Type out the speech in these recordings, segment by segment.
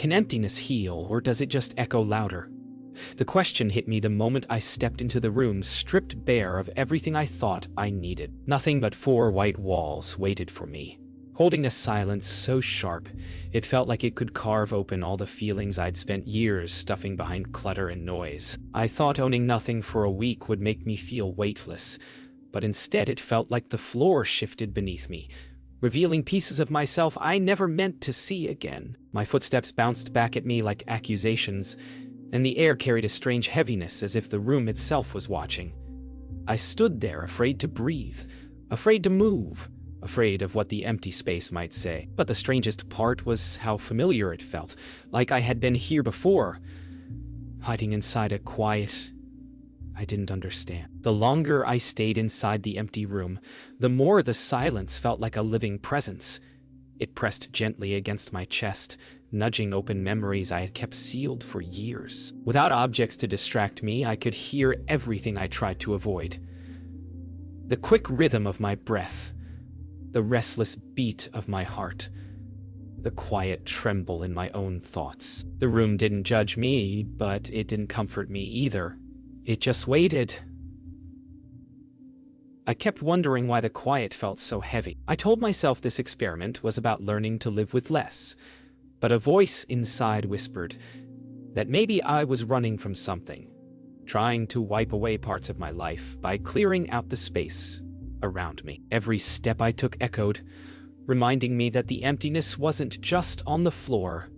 Can emptiness heal, or does it just echo louder? The question hit me the moment I stepped into the room, stripped bare of everything I thought I needed. Nothing but four white walls waited for me, holding a silence so sharp it felt like it could carve open all the feelings I'd spent years stuffing behind clutter and noise. I thought owning nothing for a week would make me feel weightless, but instead it felt like the floor shifted beneath me, revealing pieces of myself I never meant to see again. My footsteps bounced back at me like accusations, and the air carried a strange heaviness as if the room itself was watching. I stood there, afraid to breathe, afraid to move, afraid of what the empty space might say. But the strangest part was how familiar it felt, like I had been here before, hiding inside a quiet I didn't understand. The longer I stayed inside the empty room, the more the silence felt like a living presence. It pressed gently against my chest, nudging open memories I had kept sealed for years. Without objects to distract me, I could hear everything I tried to avoid. The quick rhythm of my breath, the restless beat of my heart, the quiet tremble in my own thoughts. The room didn't judge me, but it didn't comfort me either. It just waited. I kept wondering why the quiet felt so heavy. I told myself this experiment was about learning to live with less, but a voice inside whispered that maybe I was running from something, trying to wipe away parts of my life by clearing out the space around me. Every step I took echoed, reminding me that the emptiness wasn't just on the floor,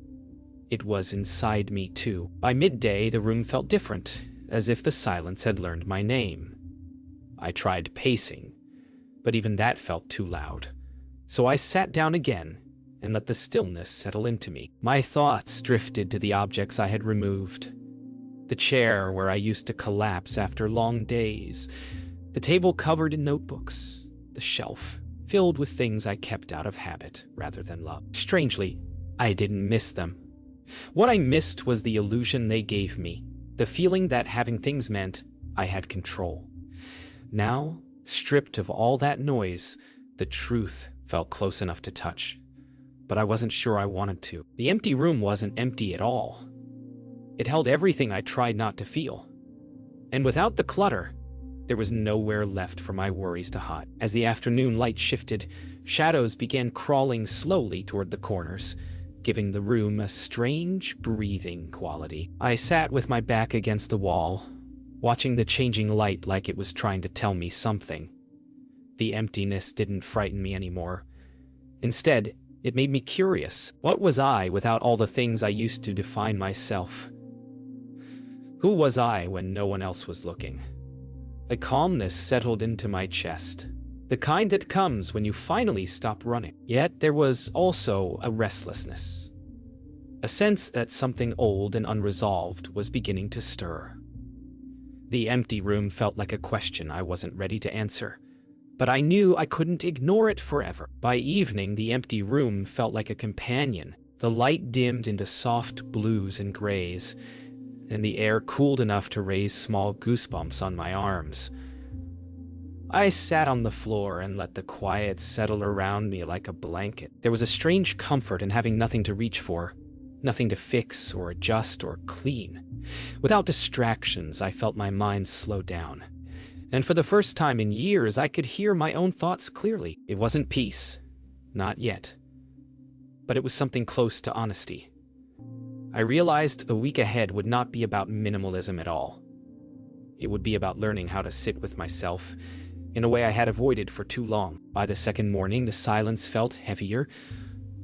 it was inside me too. By midday, the room felt different, as if the silence had learned my name. I tried pacing, but even that felt too loud. So I sat down again and let the stillness settle into me. My thoughts drifted to the objects I had removed. The chair where I used to collapse after long days, the table covered in notebooks, the shelf filled with things I kept out of habit rather than love. Strangely, I didn't miss them. What I missed was the illusion they gave me, the feeling that having things meant I had control. Now, stripped of all that noise, the truth felt close enough to touch, but I wasn't sure I wanted to. The empty room wasn't empty at all. It held everything I tried not to feel. And without the clutter, there was nowhere left for my worries to hide. As the afternoon light shifted, shadows began crawling slowly toward the corners, giving the room a strange breathing quality. I sat with my back against the wall, watching the changing light like it was trying to tell me something. The emptiness didn't frighten me anymore. Instead, it made me curious. What was I without all the things I used to define myself? Who was I when no one else was looking? A calmness settled into my chest, the kind that comes when you finally stop running. Yet there was also a restlessness, a sense that something old and unresolved was beginning to stir. The empty room felt like a question I wasn't ready to answer, but I knew I couldn't ignore it forever. By evening, the empty room felt like a companion. The light dimmed into soft blues and grays, and the air cooled enough to raise small goosebumps on my arms. I sat on the floor and let the quiet settle around me like a blanket. There was a strange comfort in having nothing to reach for, nothing to fix or adjust or clean. Without distractions, I felt my mind slow down. And for the first time in years, I could hear my own thoughts clearly. It wasn't peace, not yet, but it was something close to honesty. I realized the week ahead would not be about minimalism at all. It would be about learning how to sit with myself in a way I had avoided for too long. By the second morning, the silence felt heavier,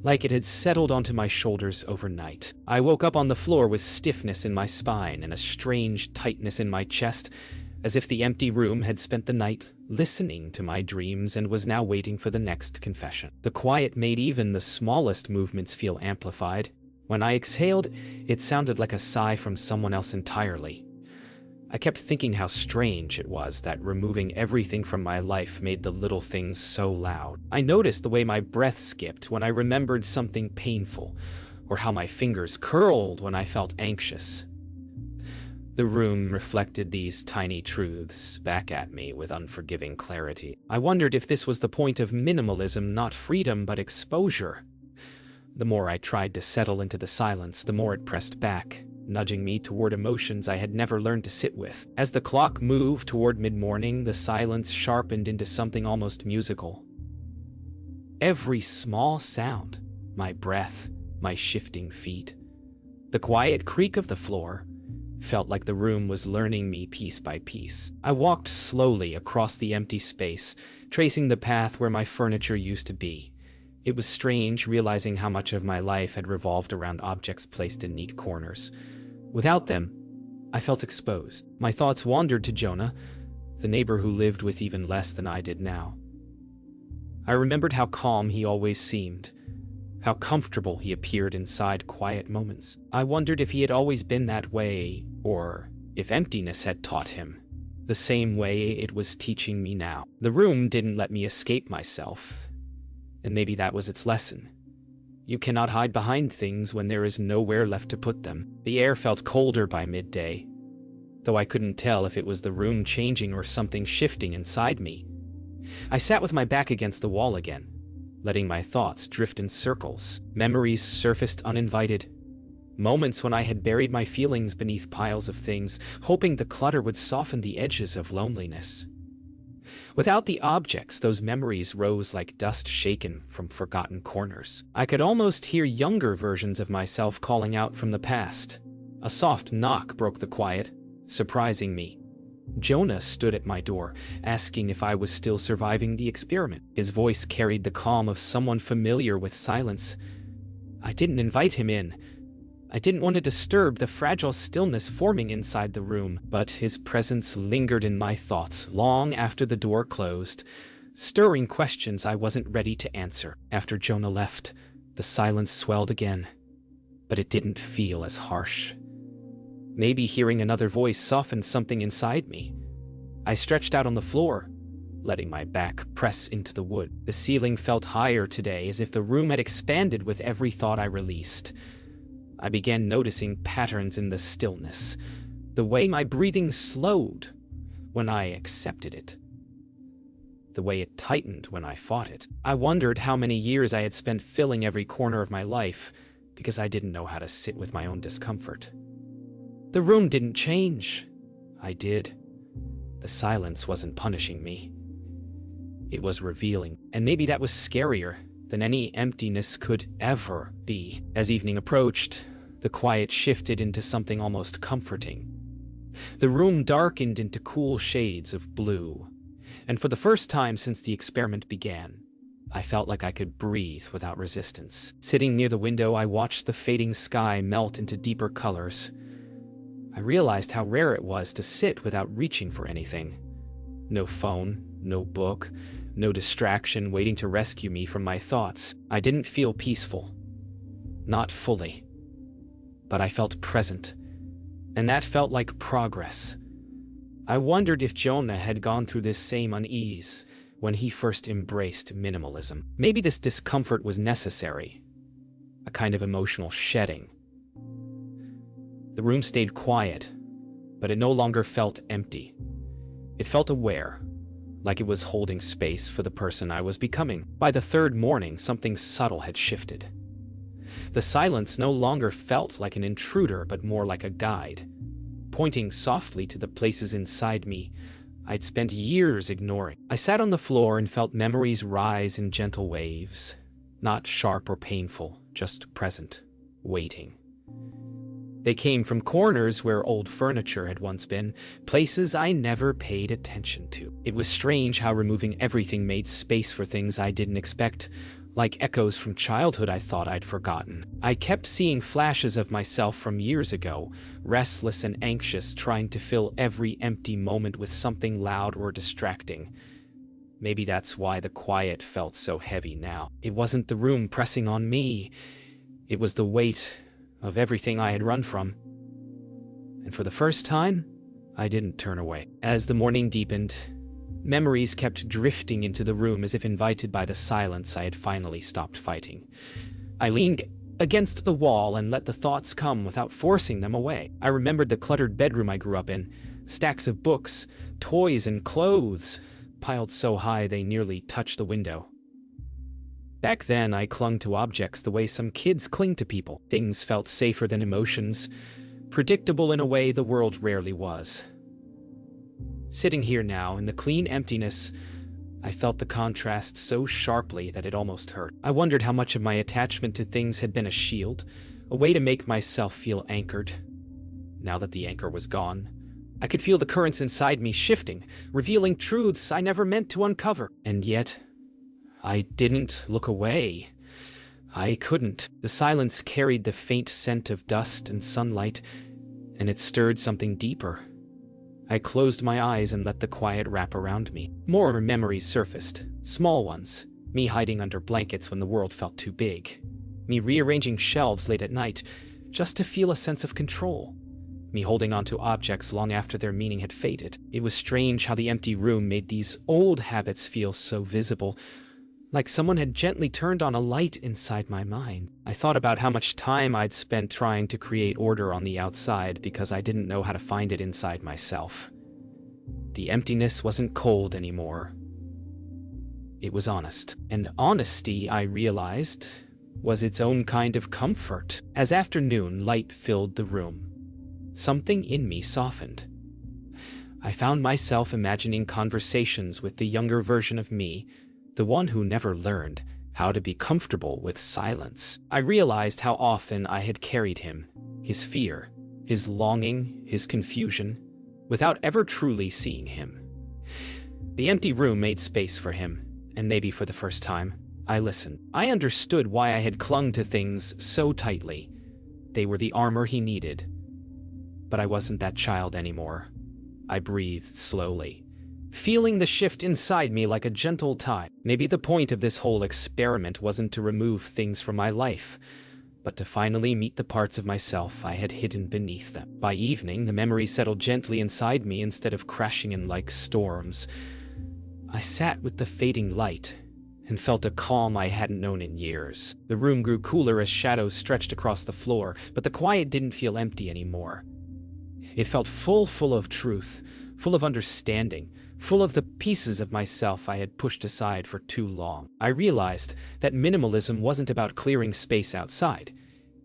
like it had settled onto my shoulders overnight. I woke up on the floor with stiffness in my spine and a strange tightness in my chest, as if the empty room had spent the night listening to my dreams and was now waiting for the next confession. The quiet made even the smallest movements feel amplified. When I exhaled, it sounded like a sigh from someone else entirely. I kept thinking how strange it was that removing everything from my life made the little things so loud. I noticed the way my breath skipped when I remembered something painful, or how my fingers curled when I felt anxious. The room reflected these tiny truths back at me with unforgiving clarity. I wondered if this was the point of minimalism, not freedom but exposure. The more I tried to settle into the silence, the more it pressed back, nudging me toward emotions I had never learned to sit with. As the clock moved toward mid-morning, the silence sharpened into something almost musical. Every small sound, my breath, my shifting feet, the quiet creak of the floor, felt like the room was learning me piece by piece. I walked slowly across the empty space, tracing the path where my furniture used to be. It was strange realizing how much of my life had revolved around objects placed in neat corners. Without them, I felt exposed. My thoughts wandered to Jonah, the neighbor who lived with even less than I did now. I remembered how calm he always seemed, how comfortable he appeared inside quiet moments. I wondered if he had always been that way, or if emptiness had taught him, the same way it was teaching me now. The room didn't let me escape myself, and maybe that was its lesson. You cannot hide behind things when there is nowhere left to put them. The air felt colder by midday, though I couldn't tell if it was the room changing or something shifting inside me. I sat with my back against the wall again, letting my thoughts drift in circles. Memories surfaced uninvited. Moments when I had buried my feelings beneath piles of things, hoping the clutter would soften the edges of loneliness. Without the objects, those memories rose like dust shaken from forgotten corners. I could almost hear younger versions of myself calling out from the past. A soft knock broke the quiet, surprising me. Jonah stood at my door, asking if I was still surviving the experiment. His voice carried the calm of someone familiar with silence. I didn't invite him in. I didn't want to disturb the fragile stillness forming inside the room, but his presence lingered in my thoughts long after the door closed, stirring questions I wasn't ready to answer. After Jonah left, the silence swelled again, but it didn't feel as harsh. Maybe hearing another voice softened something inside me. I stretched out on the floor, letting my back press into the wood. The ceiling felt higher today, as if the room had expanded with every thought I released. I began noticing patterns in the stillness, the way my breathing slowed when I accepted it, the way it tightened when I fought it. I wondered how many years I had spent filling every corner of my life because I didn't know how to sit with my own discomfort. The room didn't change. I did. The silence wasn't punishing me. It was revealing, and maybe that was scarier than any emptiness could ever be. As evening approached, the quiet shifted into something almost comforting. The room darkened into cool shades of blue, and for the first time since the experiment began, I felt like I could breathe without resistance. Sitting near the window, I watched the fading sky melt into deeper colors. I realized how rare it was to sit without reaching for anything. No phone, no book, no distraction waiting to rescue me from my thoughts. I didn't feel peaceful. Not fully. But I felt present, and that felt like progress. I wondered if Jonah had gone through this same unease when he first embraced minimalism. Maybe this discomfort was necessary, a kind of emotional shedding. The room stayed quiet, but it no longer felt empty. It felt aware, like it was holding space for the person I was becoming. By the third morning, something subtle had shifted. The silence no longer felt like an intruder, but more like a guide, pointing softly to the places inside me I'd spent years ignoring. I sat on the floor and felt memories rise in gentle waves, not sharp or painful, just present, waiting. They came from corners where old furniture had once been, places I never paid attention to. It was strange how removing everything made space for things I didn't expect, like echoes from childhood I thought I'd forgotten. I kept seeing flashes of myself from years ago, restless and anxious, trying to fill every empty moment with something loud or distracting. Maybe that's why the quiet felt so heavy now. It wasn't the room pressing on me. It was the weight of everything I had run from. And for the first time, I didn't turn away. As the morning deepened, memories kept drifting into the room as if invited by the silence I had finally stopped fighting. I leaned against the wall and let the thoughts come without forcing them away. I remembered the cluttered bedroom I grew up in, stacks of books, toys, and clothes, piled so high they nearly touched the window. Back then, I clung to objects the way some kids cling to people. Things felt safer than emotions, predictable in a way the world rarely was. Sitting here now, in the clean emptiness, I felt the contrast so sharply that it almost hurt. I wondered how much of my attachment to things had been a shield, a way to make myself feel anchored. Now that the anchor was gone, I could feel the currents inside me shifting, revealing truths I never meant to uncover. And yet, I didn't look away. I couldn't. The silence carried the faint scent of dust and sunlight, and it stirred something deeper. I closed my eyes and let the quiet wrap around me. More memories surfaced, small ones. Me hiding under blankets when the world felt too big. Me rearranging shelves late at night, just to feel a sense of control. Me holding onto objects long after their meaning had faded. It was strange how the empty room made these old habits feel so visible, like someone had gently turned on a light inside my mind. I thought about how much time I'd spent trying to create order on the outside because I didn't know how to find it inside myself. The emptiness wasn't cold anymore. It was honest. And honesty, I realized, was its own kind of comfort. As afternoon light filled the room, something in me softened. I found myself imagining conversations with the younger version of me, the one who never learned how to be comfortable with silence. I realized how often I had carried him, his fear, his longing, his confusion, without ever truly seeing him. The empty room made space for him, and maybe for the first time, I listened. I understood why I had clung to things so tightly. They were the armor he needed. But I wasn't that child anymore. I breathed slowly, feeling the shift inside me like a gentle tide. Maybe the point of this whole experiment wasn't to remove things from my life, but to finally meet the parts of myself I had hidden beneath them. By evening, the memories settled gently inside me instead of crashing in like storms. I sat with the fading light and felt a calm I hadn't known in years. The room grew cooler as shadows stretched across the floor, but the quiet didn't feel empty anymore. It felt full of truth, full of understanding, full of the pieces of myself I had pushed aside for too long. I realized that minimalism wasn't about clearing space outside.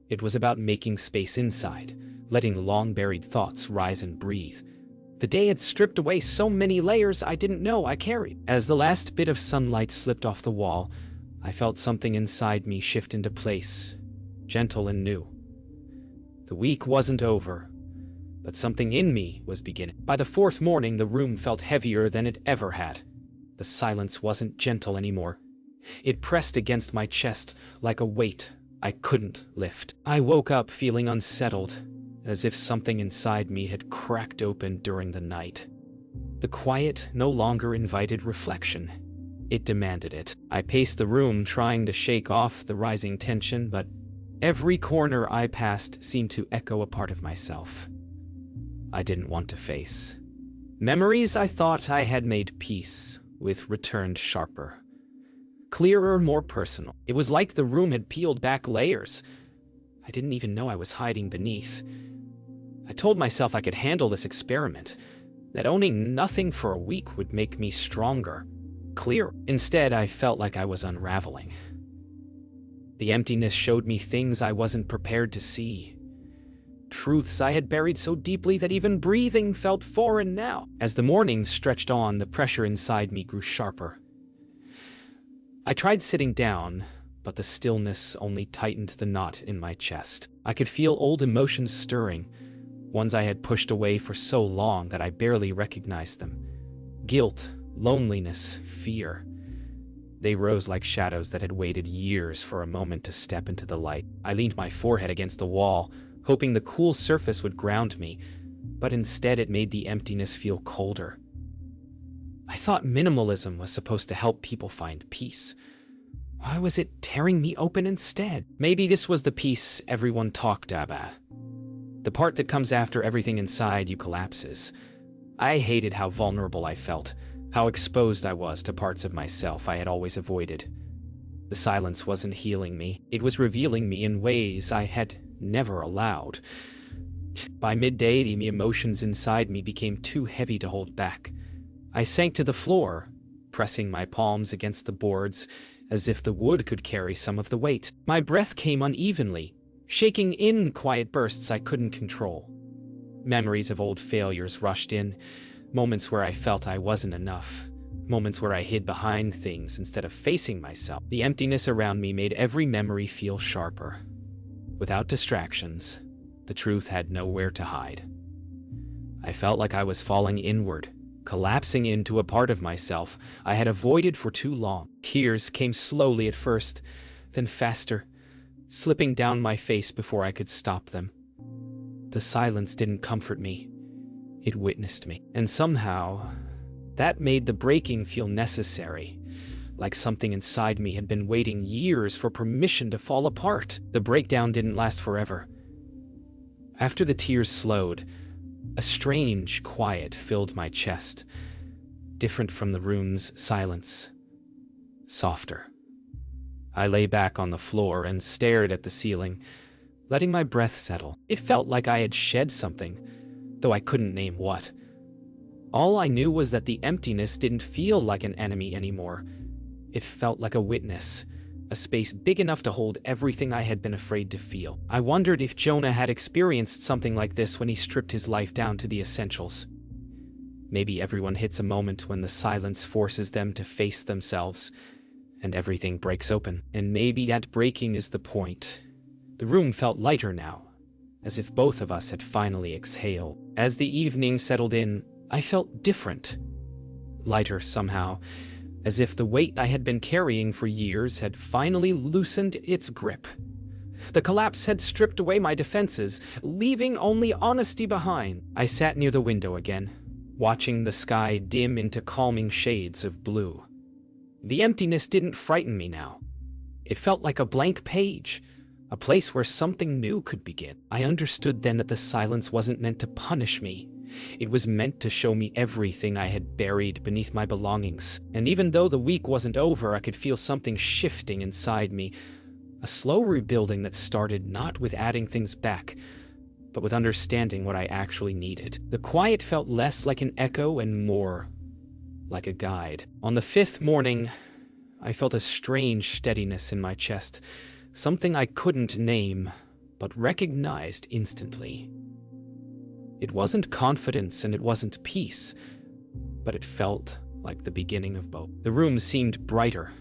It was about making space inside, letting long-buried thoughts rise and breathe. The day had stripped away so many layers I didn't know I carried. As the last bit of sunlight slipped off the wall, I felt something inside me shift into place, gentle and new. The week wasn't over, but something in me was beginning. By the fourth morning, the room felt heavier than it ever had. The silence wasn't gentle anymore. It pressed against my chest like a weight I couldn't lift. I woke up feeling unsettled, as if something inside me had cracked open during the night. The quiet no longer invited reflection. It demanded it. I paced the room, trying to shake off the rising tension, but every corner I passed seemed to echo a part of myself I didn't want to face. Memories I thought I had made peace with returned sharper, clearer, more personal. It was like the room had peeled back layers I didn't even know I was hiding beneath. I told myself I could handle this experiment, that owning nothing for a week would make me stronger, clearer. Instead, I felt like I was unraveling. The emptiness showed me things I wasn't prepared to see. Truths I had buried so deeply that even breathing felt foreign now. As the morning stretched on, the pressure inside me grew sharper. I tried sitting down, but the stillness only tightened the knot in my chest. I could feel old emotions stirring, ones I had pushed away for so long that I barely recognized them. Guilt, loneliness, fear. They rose like shadows that had waited years for a moment to step into the light. I leaned my forehead against the wall, hoping the cool surface would ground me, but instead it made the emptiness feel colder. I thought minimalism was supposed to help people find peace. Why was it tearing me open instead? Maybe this was the peace everyone talked about. The part that comes after everything inside you collapses. I hated how vulnerable I felt, how exposed I was to parts of myself I had always avoided. The silence wasn't healing me. It was revealing me in ways I had never allowed. By midday, the emotions inside me became too heavy to hold back. I sank to the floor, pressing my palms against the boards, as if the wood could carry some of the weight. My breath came unevenly, shaking in quiet bursts I couldn't control. Memories of old failures rushed in, moments where I felt I wasn't enough, moments where I hid behind things instead of facing myself. The emptiness around me made every memory feel sharper. Without distractions, the truth had nowhere to hide. I felt like I was falling inward, collapsing into a part of myself I had avoided for too long. Tears came slowly at first, then faster, slipping down my face before I could stop them. The silence didn't comfort me. It witnessed me. And somehow, that made the breaking feel necessary, like something inside me had been waiting years for permission to fall apart. The breakdown didn't last forever. After the tears slowed, a strange quiet filled my chest, different from the room's silence, softer. I lay back on the floor and stared at the ceiling, letting my breath settle. It felt like I had shed something, though I couldn't name what. All I knew was that the emptiness didn't feel like an enemy anymore. It felt like a witness, a space big enough to hold everything I had been afraid to feel. I wondered if Jonah had experienced something like this when he stripped his life down to the essentials. Maybe everyone hits a moment when the silence forces them to face themselves, and everything breaks open. And maybe that breaking is the point. The room felt lighter now, as if both of us had finally exhaled. As the evening settled in, I felt different. Lighter somehow, as if the weight I had been carrying for years had finally loosened its grip. The collapse had stripped away my defenses, leaving only honesty behind. I sat near the window again, watching the sky dim into calming shades of blue. The emptiness didn't frighten me now. It felt like a blank page, a place where something new could begin. I understood then that the silence wasn't meant to punish me. It was meant to show me everything I had buried beneath my belongings. And even though the week wasn't over, I could feel something shifting inside me, a slow rebuilding that started not with adding things back, but with understanding what I actually needed. The quiet felt less like an echo and more like a guide. On the fifth morning, I felt a strange steadiness in my chest, something I couldn't name, but recognized instantly. It wasn't confidence and it wasn't peace, but it felt like the beginning of both. The room seemed brighter,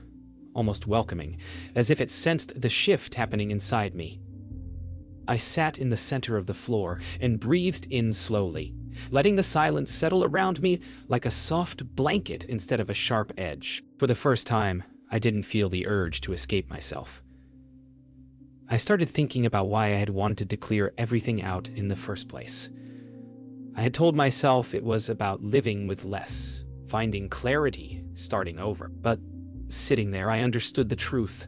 almost welcoming, as if it sensed the shift happening inside me. I sat in the center of the floor and breathed in slowly, letting the silence settle around me like a soft blanket instead of a sharp edge. For the first time, I didn't feel the urge to escape myself. I started thinking about why I had wanted to clear everything out in the first place. I had told myself it was about living with less, finding clarity, starting over. But sitting there, I understood the truth.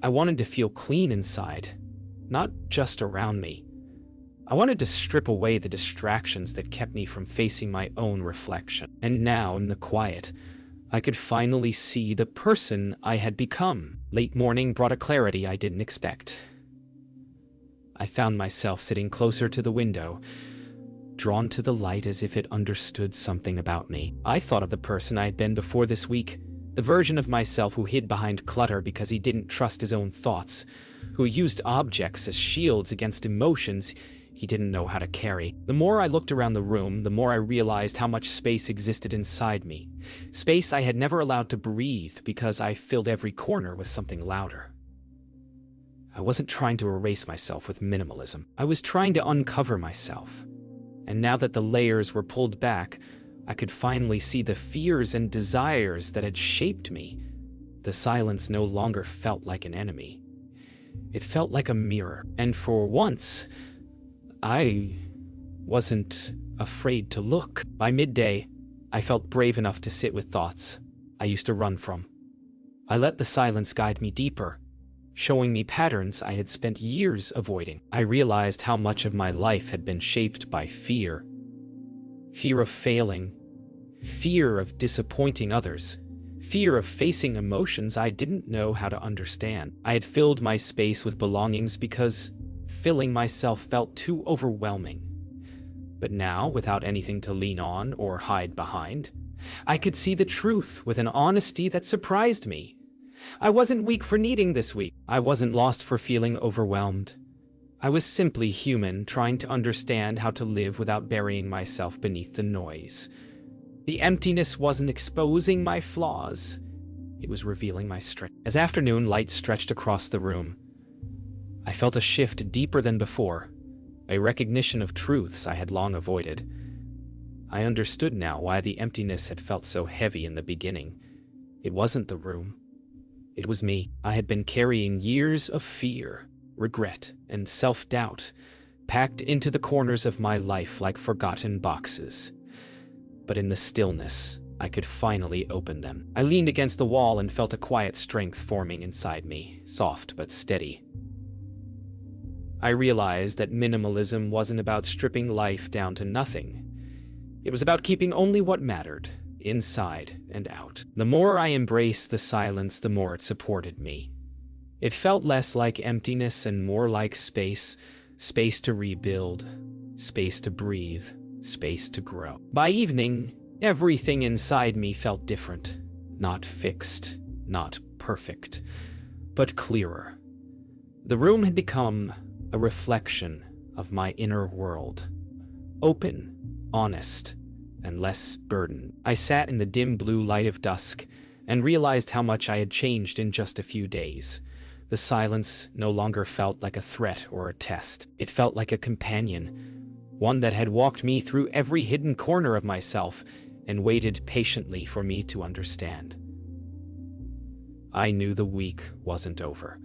I wanted to feel clean inside, not just around me. I wanted to strip away the distractions that kept me from facing my own reflection. And now, in the quiet, I could finally see the person I had become. Late morning brought a clarity I didn't expect. I found myself sitting closer to the window, drawn to the light as if it understood something about me. I thought of the person I had been before this week, the version of myself who hid behind clutter because he didn't trust his own thoughts, who used objects as shields against emotions he didn't know how to carry. The more I looked around the room, the more I realized how much space existed inside me. Space I had never allowed to breathe because I filled every corner with something louder. I wasn't trying to erase myself with minimalism. I was trying to uncover myself. And now that the layers were pulled back, I could finally see the fears and desires that had shaped me. The silence no longer felt like an enemy. It felt like a mirror, and for once, I wasn't afraid to look. By midday, I felt brave enough to sit with thoughts I used to run from. I let the silence guide me deeper, showing me patterns I had spent years avoiding. I realized how much of my life had been shaped by fear. Fear of failing, fear of disappointing others, fear of facing emotions I didn't know how to understand. I had filled my space with belongings because filling myself felt too overwhelming. But now, without anything to lean on or hide behind, I could see the truth with an honesty that surprised me. I wasn't weak for needing this week. I wasn't lost for feeling overwhelmed. I was simply human, trying to understand how to live without burying myself beneath the noise. The emptiness wasn't exposing my flaws. It was revealing my strength. As afternoon light stretched across the room, I felt a shift deeper than before, a recognition of truths I had long avoided. I understood now why the emptiness had felt so heavy in the beginning. It wasn't the room. It was me. I had been carrying years of fear, regret, and self-doubt, packed into the corners of my life like forgotten boxes. But in the stillness, I could finally open them. I leaned against the wall and felt a quiet strength forming inside me, soft but steady. I realized that minimalism wasn't about stripping life down to nothing. It was about keeping only what mattered, inside and out. The more I embraced the silence, the more it supported me. It felt less like emptiness and more like space, space to rebuild, space to breathe, space to grow. By evening, everything inside me felt different, not fixed, not perfect, but clearer. The room had become a reflection of my inner world, open, honest, and less burdened. I sat in the dim blue light of dusk and realized how much I had changed in just a few days. The silence no longer felt like a threat or a test. It felt like a companion, one that had walked me through every hidden corner of myself and waited patiently for me to understand. I knew the week wasn't over,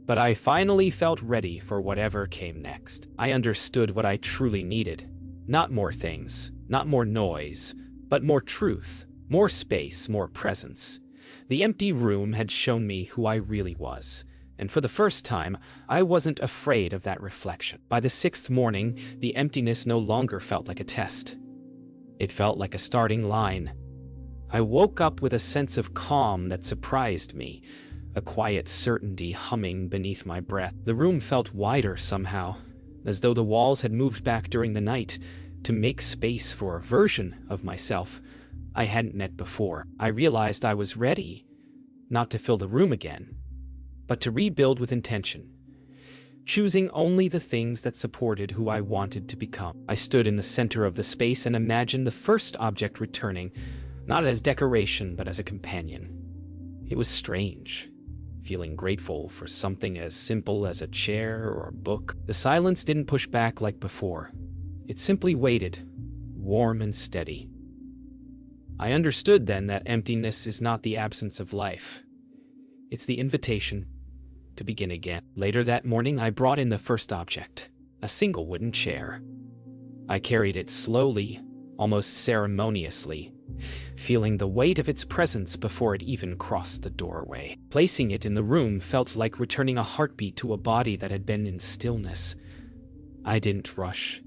but I finally felt ready for whatever came next. I understood what I truly needed. Not more things, not more noise, but more truth, more space, more presence. The empty room had shown me who I really was, and for the first time, I wasn't afraid of that reflection. By the 6th morning, the emptiness no longer felt like a test. It felt like a starting line. I woke up with a sense of calm that surprised me, a quiet certainty humming beneath my breath. The room felt wider somehow, as though the walls had moved back during the night to make space for a version of myself I hadn't met before. I realized I was ready, not to fill the room again, but to rebuild with intention, choosing only the things that supported who I wanted to become. I stood in the center of the space and imagined the first object returning, not as decoration, but as a companion. It was strange, feeling grateful for something as simple as a chair or a book. The silence didn't push back like before. It simply waited, warm and steady. I understood then that emptiness is not the absence of life. It's the invitation to begin again. Later that morning, I brought in the first object, a single wooden chair. I carried it slowly, almost ceremoniously, feeling the weight of its presence before it even crossed the doorway. Placing it in the room felt like returning a heartbeat to a body that had been in stillness. I didn't rush.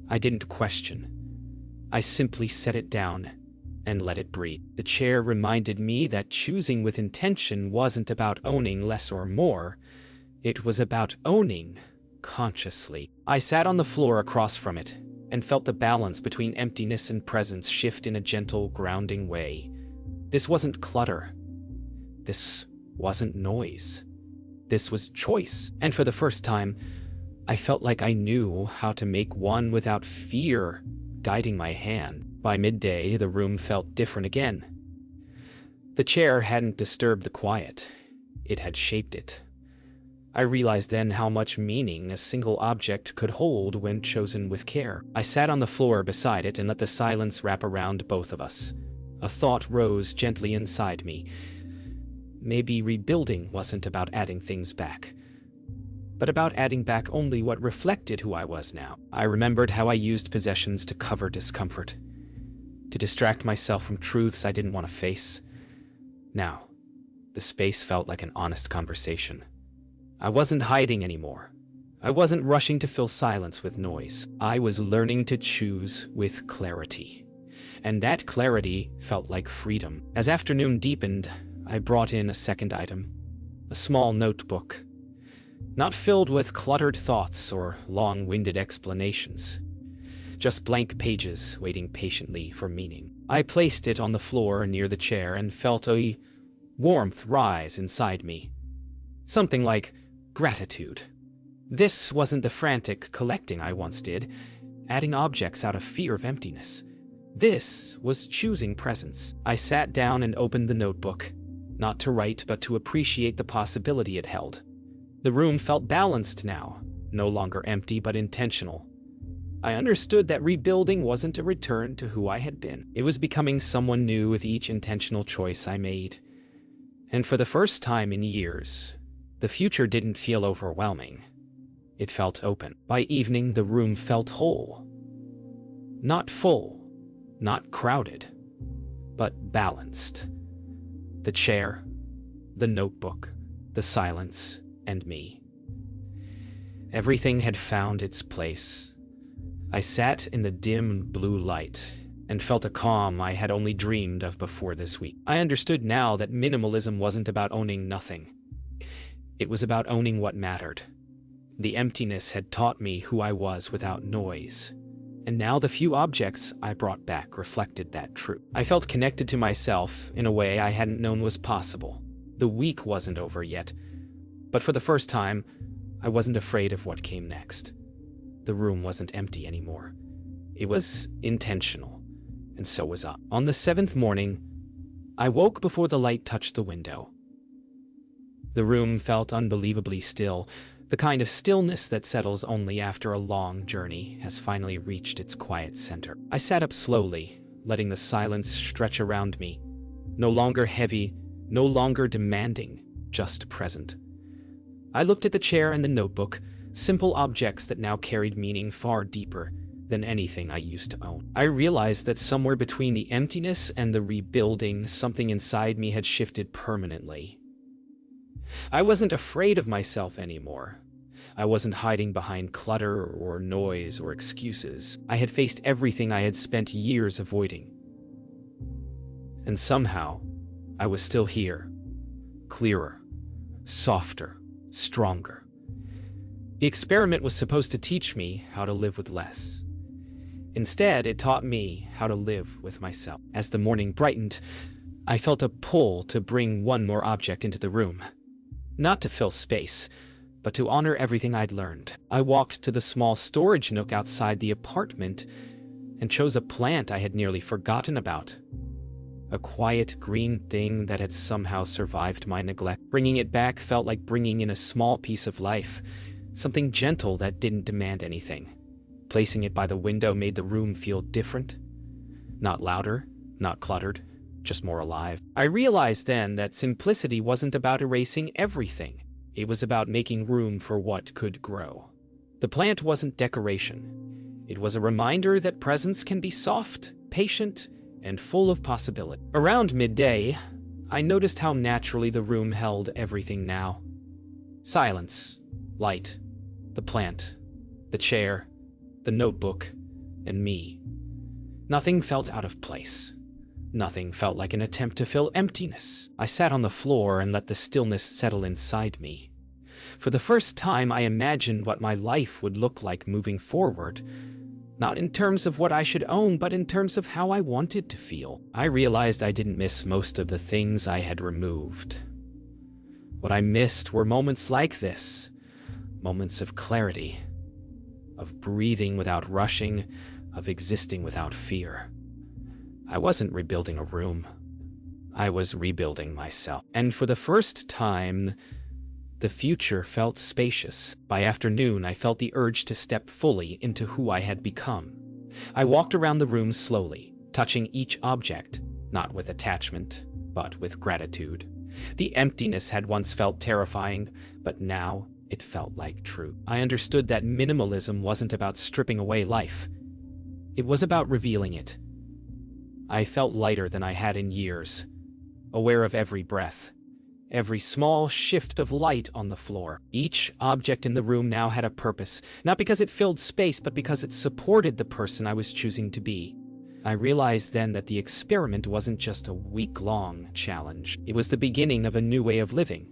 I didn't question. I simply set it down and let it breathe. The chair reminded me that choosing with intention wasn't about owning less or more. It was about owning consciously. I sat on the floor across from it and felt the balance between emptiness and presence shift in a gentle, grounding way. This wasn't clutter. This wasn't noise. This was choice. And for the first time, I felt like I knew how to make one without fear guiding my hand. By midday, the room felt different again. The chair hadn't disturbed the quiet. It had shaped it. I realized then how much meaning a single object could hold when chosen with care. I sat on the floor beside it and let the silence wrap around both of us. A thought rose gently inside me. Maybe rebuilding wasn't about adding things back, but about adding back only what reflected who I was now. I remembered how I used possessions to cover discomfort, to distract myself from truths I didn't want to face. Now, the space felt like an honest conversation. I wasn't hiding anymore. I wasn't rushing to fill silence with noise. I was learning to choose with clarity. And that clarity felt like freedom. As afternoon deepened, I brought in a second item, a small notebook, not filled with cluttered thoughts or long-winded explanations, just blank pages waiting patiently for meaning. I placed it on the floor near the chair and felt a warmth rise inside me. Something like gratitude. This wasn't the frantic collecting I once did, adding objects out of fear of emptiness. This was choosing presence. I sat down and opened the notebook, not to write but to appreciate the possibility it held. The room felt balanced now, no longer empty but intentional. I understood that rebuilding wasn't a return to who I had been. It was becoming someone new with each intentional choice I made. And for the first time in years, the future didn't feel overwhelming. It felt open. By evening, the room felt whole. Not full, not crowded, but balanced. The chair, the notebook, the silence, and me. Everything had found its place. I sat in the dim blue light and felt a calm I had only dreamed of before this week. I understood now that minimalism wasn't about owning nothing. It was about owning what mattered. The emptiness had taught me who I was without noise, and now the few objects I brought back reflected that truth. I felt connected to myself in a way I hadn't known was possible. The week wasn't over yet, but for the first time, I wasn't afraid of what came next. The room wasn't empty anymore. It was intentional, and so was I. On the 7th morning, I woke before the light touched the window. The room felt unbelievably still, the kind of stillness that settles only after a long journey has finally reached its quiet center. I sat up slowly, letting the silence stretch around me. No longer heavy, no longer demanding, just present. I looked at the chair and the notebook, simple objects that now carried meaning far deeper than anything I used to own. I realized that somewhere between the emptiness and the rebuilding, something inside me had shifted permanently. I wasn't afraid of myself anymore. I wasn't hiding behind clutter or noise or excuses. I had faced everything I had spent years avoiding. And somehow, I was still here. Clearer, softer, stronger. The experiment was supposed to teach me how to live with less. Instead, it taught me how to live with myself. As the morning brightened, I felt a pull to bring one more object into the room. Not to fill space, but to honor everything I'd learned. I walked to the small storage nook outside the apartment and chose a plant I had nearly forgotten about. A quiet green thing that had somehow survived my neglect. Bringing it back felt like bringing in a small piece of life, something gentle that didn't demand anything. Placing it by the window made the room feel different. Not louder, not cluttered, just more alive. I realized then that simplicity wasn't about erasing everything. It was about making room for what could grow. The plant wasn't decoration. It was a reminder that presence can be soft, patient, and full of possibility. Around midday, I noticed how naturally the room held everything now. Silence, light, the plant, the chair, the notebook, and me. Nothing felt out of place. Nothing felt like an attempt to fill emptiness. I sat on the floor and let the stillness settle inside me. For the first time, I imagined what my life would look like moving forward, not in terms of what I should own, but in terms of how I wanted to feel. I realized I didn't miss most of the things I had removed. What I missed were moments like this, moments of clarity, of breathing without rushing, of existing without fear. I wasn't rebuilding a room. I was rebuilding myself. And for the first time, the future felt spacious. By afternoon, I felt the urge to step fully into who I had become. I walked around the room slowly, touching each object, not with attachment, but with gratitude. The emptiness had once felt terrifying, but now it felt like truth. I understood that minimalism wasn't about stripping away life. It was about revealing it. I felt lighter than I had in years, aware of every breath, every small shift of light on the floor. Each object in the room now had a purpose, not because it filled space, but because it supported the person I was choosing to be. I realized then that the experiment wasn't just a week-long challenge. It was the beginning of a new way of living,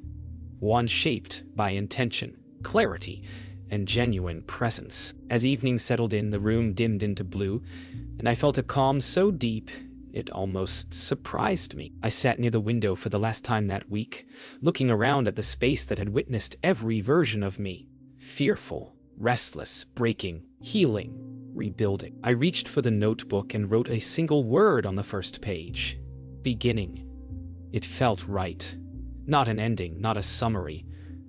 one shaped by intention, clarity, and genuine presence. As evening settled in, the room dimmed into blue, and I felt a calm so deep It almost surprised me. I sat near the window for the last time that week, looking around at the space that had witnessed every version of me. Fearful, restless, breaking, healing, rebuilding. I reached for the notebook and wrote a single word on the first page. Beginning. It felt right. Not an ending, not a summary,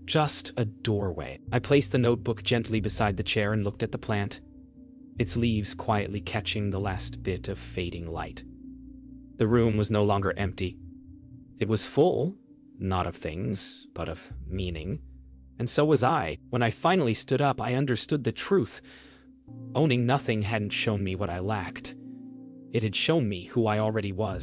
just a doorway. I placed the notebook gently beside the chair and looked at the plant, its leaves quietly catching the last bit of fading light. The room was no longer empty. It was full, not of things, but of meaning. And so was I. When I finally stood up, I understood the truth. Owning nothing hadn't shown me what I lacked. It had shown me who I already was.